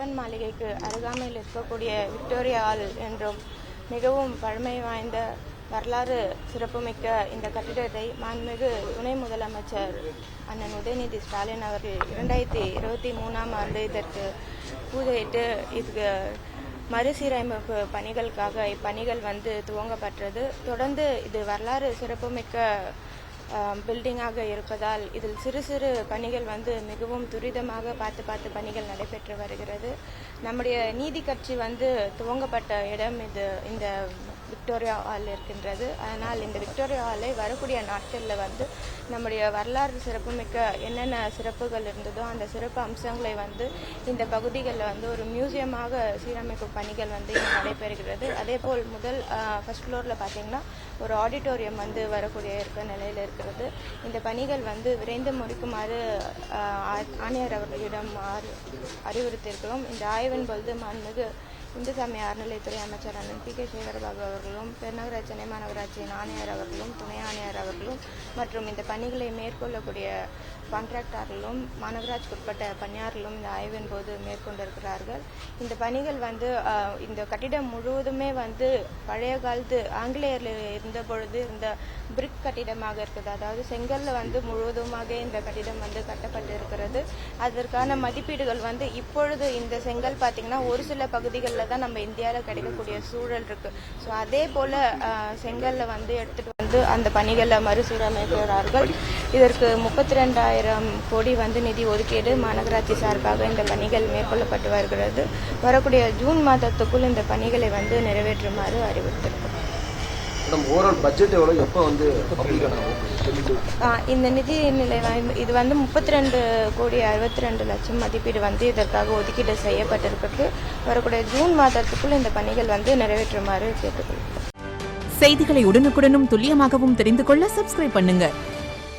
Cubbon மாளிகைக்கு அருகாமையில் இருக்கக்கூடிய விக்டோரியா ஹால் என்றும் மிகவும் பழமை வாய்ந்த வரலாறு சிறப்புமிக்க இந்த கட்டிடத்தை மாண்புமிகு துணை முதலமைச்சர் அண்ணன் உதயநிதி ஸ்டாலின் அவர்கள் 2023ஆம் ஆண்டு இதற்கு பூஜையிட்டு இதுக்கு மறுசீரமைப்பு பணிகளுக்காக இப்பணிகள் துவங்கப்பட்டது. தொடர்ந்து இது வரலாறு சிறப்புமிக்க பில்டிங்காக இருப்பதால் இதில் சிறு சிறு பணிகள் மிகவும் துரிதமாக பார்த்து பணிகள் நடைபெற்று வருகிறது. நம்முடைய நீதி கட்சி துவங்கப்பட்ட இடம் இந்த விக்டோரியா ஹால் இருக்கின்றது. அதனால் இந்த விக்டோரியா ஹாலை வரக்கூடிய நாட்களில் நம்முடைய வரலாறு சிறப்புமிக்க என்னென்ன சிறப்புகள் இருந்ததோ அந்த சிறப்பு அம்சங்களை இந்த பகுதிகளில் ஒரு மியூசியமாக சீரமைக்கும் பணிகள் இங்கே நடைபெறுகிறது. அதேபோல் ஃபர்ஸ்ட் ஃப்ளோரில் பார்த்தீங்கன்னா ஒரு ஆடிட்டோரியம் வரக்கூடிய நிலையில் இருக்கிறது. இந்த பணிகள் விரைந்து முடிக்குமாறு ஆணையர் அவர்களிடம் அறிவுறுத்தியிருக்கிறோம். இந்த ஆய்வின் பொழுது மாண்புமிகு இந்து சமய அறநிலையத்துறை அமைச்சர் அண்ணன் பி கே சேகர்பாபு அவர்களும் பெருநகர சென்னை மாநகராட்சியின் ஆணையர் அவர்களும் துணை ஆணையர் அவர்களும் மற்றும் இந்த பணிகளை மேற்கொள்ளக்கூடிய கான்ட்ராக்டர்களும் மாநகராட்சிக்குட்பட்ட பணியாளர்களும் இந்த ஆய்வின் போது மேற்கொண்டிருக்கிறார்கள். இந்த பணிகள் இந்த கட்டிடம் முழுவதுமே பழைய காலத்து ஆங்கிலேயரில் இருந்த பொழுது இந்த பிரிக் கட்டிடமாக இருக்குது. அதாவது செங்கல்ல முழுவதுமாக இந்த கட்டிடம் கட்டப்பட்டு இருக்கிறது. அதற்கான மதிப்பீடுகள் இப்பொழுது இந்த செங்கல் பார்த்தீங்கன்னா ஒரு சில பகுதிகளில் தான் நம்ம இந்தியாவில் கிடைக்கக்கூடிய சூழல் இருக்கு. ஸோ அதே போல செங்கல்ல எடுத்துட்டு அந்த பணிகளை மறுசீரமைக்கிறார்கள். இதற்கு 32,000 கோடி நிதி ஒதுக்கீடு மாநகராட்சி சார்பாக இந்த பணிகள் மேற்கொள்ளப்பட்டு வருகிறது. வரக்கூடிய ஜூன் மாதத்துக்குள் இந்த பணிகளை நிறைவேற்றுமாறு அறிவுறுத்திருக்கிறோம். இந்த நிதி நிலை இது 32,62,00,000 மதிப்பீடு இதற்காக ஒதுக்கீடு செய்யப்பட்டிருக்கு. வரக்கூடிய ஜூன் மாதத்துக்குள் இந்த பணிகள் நிறைவேற்றுமாறு கேட்டுக்கொள்கிறோம். செய்திகளை உடனுக்குடனும் துல்லியமாகவும் தெரிந்து கொள்ள சப்ஸ்கிரைப் பண்ணுங்க.